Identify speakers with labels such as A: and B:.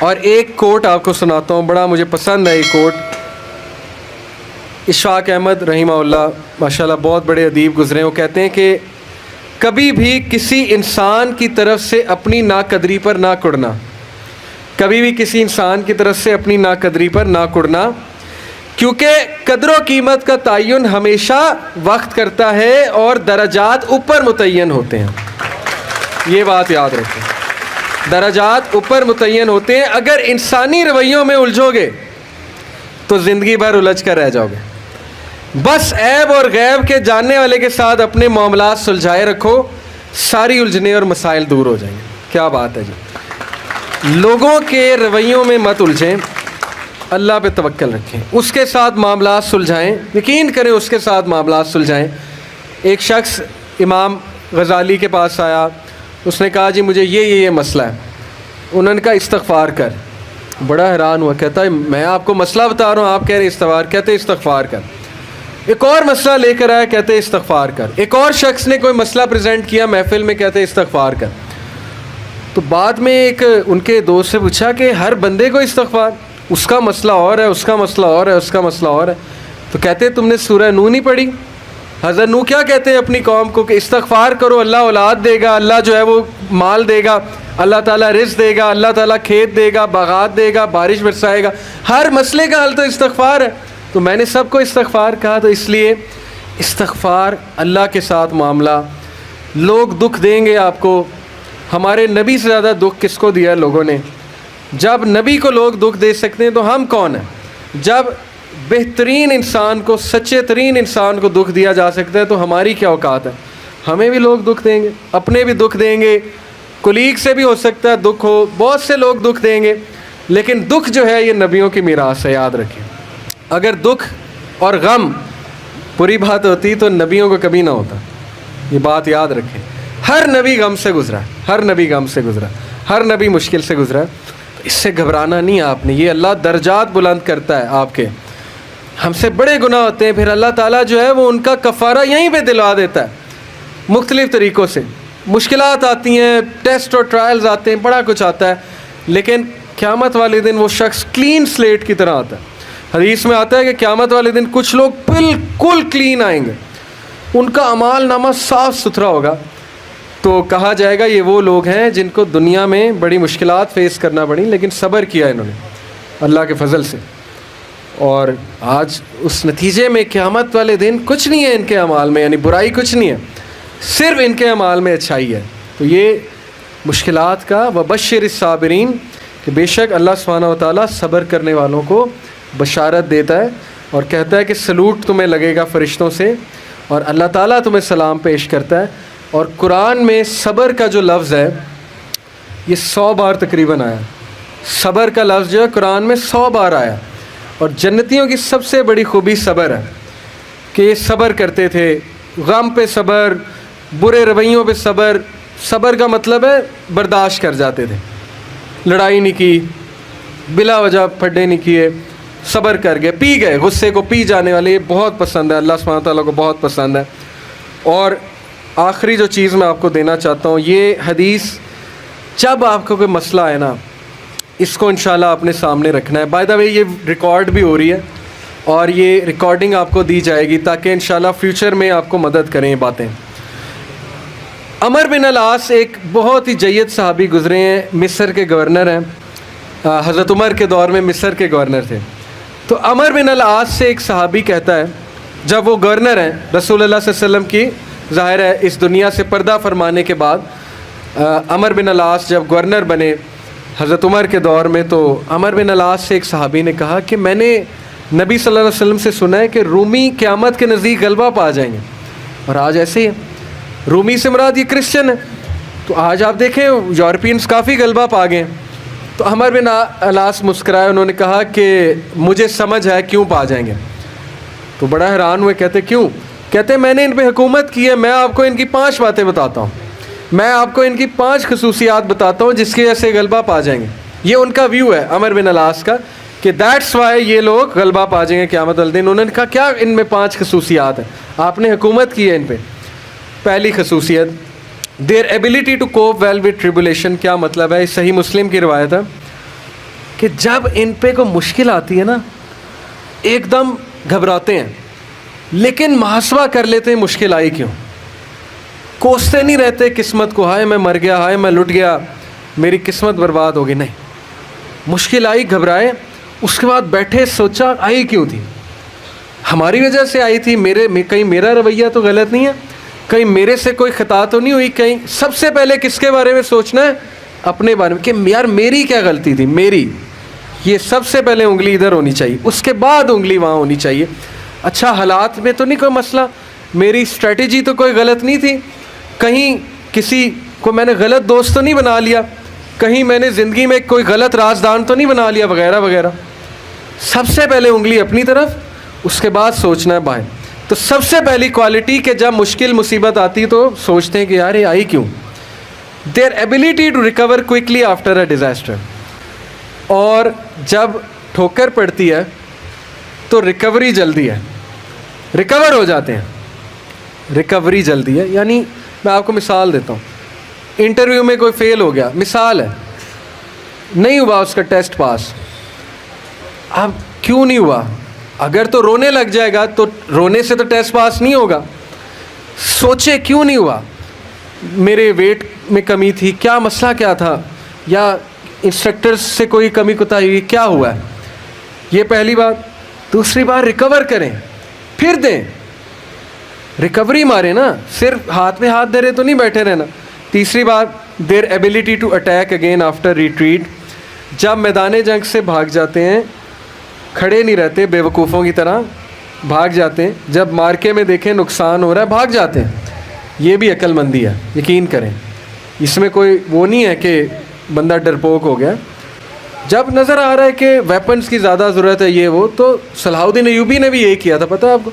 A: और एक कोट आपको सुनाता हूँ, बड़ा मुझे पसंद है ये कोट। इशफाक अहमद रहीमहुल्लाह माशाल्लाह बहुत बड़े अदीब गुज़रे, वो कहते हैं कि कभी भी किसी इंसान की तरफ से अपनी नाकदरी पर ना कुड़ना, कभी भी किसी इंसान की तरफ से अपनी नाकदरी पर ना कुड़ना, क्योंकि कदर कीमत का तयन हमेशा वक्त करता है और दराजात ऊपर मुतय्यन होते हैं। ये बात याद रखें, दराजात ऊपर मुतय्यन होते हैं। अगर इंसानी रवैयों में उलझोगे तो ज़िंदगी भर उलझ कर रह जाओगे। बस ऐब और गैब के जानने वाले के साथ अपने मामलात सुलझाए रखो, सारी उलझने और मसाइल दूर हो जाएंगे। क्या बात है जी। लोगों के रवैयों में मत उलझें, अल्लाह पे तवक्कल रखें, उसके साथ मामलात सुलझाएं, यकीन करें उसके साथ मामलात सुलझाएं। एक शख्स इमाम गज़ाली के पास आया, उसने कहा जी मुझे ये मसला है। उन्होंने कहा इस्तग़फ़ार कर। बड़ा हैरान हुआ, कहता है मैं आपको मसला बता रहा हूँ, आप कह रहे इस्तग़फ़ार, कहते इस्तग़फ़ार कर। एक और मसला लेकर आया, कहते इस्तग़फ़ार कर। एक और शख्स ने कोई मसला प्रेजेंट किया महफिल में, कहते इस्तग़फ़ार कर। तो बाद में एक उनके दोस्त से पूछा कि हर बंदे को इस्तग़फ़ार, उसका मसला और है, उसका मसला और है, उसका मसला और है। तो कहते तुमने सूरह नूह नहीं पढ़ी? हज़रत नूह क्या कहते हैं अपनी कौम को कि इस्तग़फ़ार करो, अल्लाह औलाद देगा, अल्लाह जो है वो माल देगा, अल्लाह ताला रिज़्क़ देगा, अल्लाह ताला खेत देगा, बागात देगा, बारिश बरसाएगा। हर मसले का हल तो इस्तग़फ़ार है। तो मैंने सबको इस्तग़फ़ार कहा, तो इसलिए इस्तग़फ़ार अल्लाह के साथ मामला। लोग दुख देंगे आपको, हमारे नबी से ज़्यादा दुख किसको दिया है लोगों ने? जब नबी को लोग दुख दे सकते हैं तो हम कौन हैं? जब बेहतरीन इंसान को, सच्चे तरीन इंसान को दुख दिया जा सकता है तो हमारी क्या औकात है? हमें भी लोग दुख देंगे, अपने भी दुख देंगे, कुलीग से भी हो सकता है दुख हो, बहुत से लोग दुख देंगे। लेकिन दुख जो है ये नबियों की मीरास है, याद रखें। अगर दुख और गम बुरी बात होती तो नबियों को कभी ना होता, ये बात याद रखें। हर नबी गम से गुजरा, हर नबी गम से गुजरा, हर नबी मुश्किल से गुजरा। तो इससे घबराना नहीं आपने, ये अल्लाह दर्जात बुलंद करता है आपके। हमसे बड़े गुनाह होते हैं, फिर अल्लाह ताला जो है वो उनका कफ़ारा यहीं पे दिलवा देता है मुख्तलिफ़ तरीक़ों से। मुश्किलात आती हैं, टेस्ट और ट्रायल्स आते हैं, बड़ा कुछ आता है, लेकिन क़यामत वाले दिन वो शख्स क्लीन स्लेट की तरह आता है। हदीस में आता है कि क़यामत वाले दिन कुछ लोग बिल्कुल क्लीन आएंगे, उनका अमाल नामा साफ़ सुथरा होगा। तो कहा जाएगा ये वो लोग हैं जिनको दुनिया में बड़ी मुश्किलात फ़ेस करना पड़ी, लेकिन सब्र किया इन्होंने अल्लाह के फ़ज़ल से, और आज उस नतीजे में क़यामत वाले दिन कुछ नहीं है इनके अमाल में, यानी बुराई कुछ नहीं है, सिर्फ इनके अमाल में अच्छाई है। तो ये मुश्किलात का वबश्शिर साबिरीन कि बेशक अल्लाह सुब्हानहू व तआला सब्र करने वालों को बशारत देता है और कहता है कि सलूट तुम्हें लगेगा फ़रिश्तों से, और अल्लाह ताला तुम्हें सलाम पेश करता है। और कुरान में सब्र का जो लफ्ज़ है ये 100 बार तकरीबन आया। सब्र का लफ्ज़ जो है कुरान में 100 बार आया। और जन्नतियों की सबसे बड़ी खूबी सब्र है कि ये सब्र करते थे, गम पे सब्र, बुरे रवैयों पे सब्र। सब्र का मतलब है बर्दाश्त कर जाते थे, लड़ाई नहीं की, बिला वजह फड्डे नहीं किए, सब्र कर गए, पी गए, गुस्से को पी जाने वाले। ये बहुत पसंद है, अल्लाह सुब्हानहू तआला को बहुत पसंद है। और आखिरी जो चीज़ मैं आपको देना चाहता हूँ, ये हदीस, जब आपको कोई मसला है ना, इसको इंशाल्लाह अपने सामने रखना है। बाय द वे ये रिकॉर्ड भी हो रही है और ये रिकॉर्डिंग आपको दी जाएगी ताकि इंशाल्लाह फ्यूचर में आपको मदद करें ये बातें। अमर बिन अल-आस एक बहुत ही जय्यद सहाबी गुज़रे हैं, मिस्र के गवर्नर हैं, हज़रत उमर के दौर में मिस्र के गवर्नर थे। तो अमर बिन अल-आस से एक सहाबी कहता है, जब वो गवर्नर हैं रसूलुल्लाह सल्लल्लाहु अलैहि वसल्लम की, ज़ाहिर है इस दुनिया से पर्दा फरमाने के बाद अमर बिन अल-आस जब गवर्नर बने हज़रत उमर के दौर में, तो अमर बिन अल-आस से एक सहाबी ने कहा कि मैंने नबी सल्लल्लाहु अलैहि वसल्लम से सुना है कि रूमी क़यामत के नज़दीक गलबा पा जाएंगे, और आज ऐसे ही है। रूमी से मुराद ये क्रिश्चियन है, तो आज आप देखें यूरोपियंस काफ़ी गलबा पा गए। तो अमर बिन अल-आस मुस्कराए, उन्होंने कहा कि मुझे समझ है क्यों पा जाएंगे। तो बड़ा हैरान हुए, कहते क्यों? कहते मैंने इन पे हुकूमत की है, मैं आपको इनकी 5 बातें बताता हूँ, मैं आपको इनकी 5 खसूसियात बताता हूँ जिसकी वजह से गलबा पा जाएंगे। ये उनका व्यू है अमर बिन अल-आस का कि दैट्स वाई ये लोग गलबा पा जाएंगे क़यामत वाले दिन। उन्होंने कहा क्या इनमें 5 खसूसियात हैं, आपने हुकूमत की है इन पर। पहली खसूसियत, their ability to cope well with tribulation. क्या मतलब है? सही मुस्लिम की रिवायत है, कि जब इन पे कोई मुश्किल आती है ना, एकदम घबराते हैं, लेकिन मुहासबा कर लेते हैं मुश्किल आई क्यों। कोसते नहीं रहते किस्मत को, हाय मैं मर गया, हाय मैं लुट गया, मेरी किस्मत बर्बाद हो गई। नहीं, मुश्किल आई, घबराए, उसके बाद बैठे सोचा आई क्यों थी, हमारी वजह से आई थी, कहीं मेरा रवैया तो गलत नहीं है, कहीं मेरे से कोई खता तो नहीं हुई, कहीं सबसे पहले किसके बारे में सोचना है, अपने बारे में, कि यार मेरी क्या गलती थी, मेरी, ये सबसे पहले उंगली इधर होनी चाहिए, उसके बाद उंगली वहाँ होनी चाहिए। अच्छा हालात में तो नहीं कोई मसला, मेरी स्ट्रेटजी तो कोई गलत नहीं थी, कहीं किसी को मैंने गलत दोस्त तो नहीं बना लिया, कहीं मैंने ज़िंदगी में कोई गलत राजदान तो नहीं बना लिया, वगैरह वगैरह। सबसे पहले उंगली अपनी तरफ, उसके बाद सोचना है बाहर। तो सबसे पहली क्वालिटी कि जब मुश्किल मुसीबत आती तो सोचते हैं कि यार ये आई क्यों। Their ability to recover quickly after a disaster. और जब ठोकर पड़ती है तो रिकवरी जल्दी है, रिकवर हो जाते हैं, रिकवरी जल्दी है। यानी मैं आपको मिसाल देता हूँ, इंटरव्यू में कोई फेल हो गया, मिसाल है, नहीं हुआ उसका टेस्ट पास। अब क्यों नहीं हुआ, अगर तो रोने लग जाएगा तो रोने से तो टेस्ट पास नहीं होगा। सोचे क्यों नहीं हुआ, मेरे वेट में कमी थी, क्या मसला क्या था, या इंस्ट्रक्टर्स से कोई कमी कुताही हुई, क्या हुआ है, ये पहली बात। दूसरी बात, रिकवर करें, फिर दें, रिकवरी मारे ना, सिर्फ हाथ में हाथ धरे तो नहीं बैठे रहना। तीसरी बात, their ability to attack again after retreat. जब मैदान जंग से भाग जाते हैं, खड़े नहीं रहते बेवकूफ़ों की तरह, भाग जाते हैं, जब मार्के में देखें नुकसान हो रहा है भाग जाते हैं, ये भी अक्लमंदी है, यकीन करें, इसमें कोई वो नहीं है कि बंदा डरपोक हो गया। जब नज़र आ रहा है कि वेपन्स की ज़्यादा ज़रूरत है ये वो, तो सलाहुद्दीन अय्यूबी ने भी यही किया था, पता है आपको।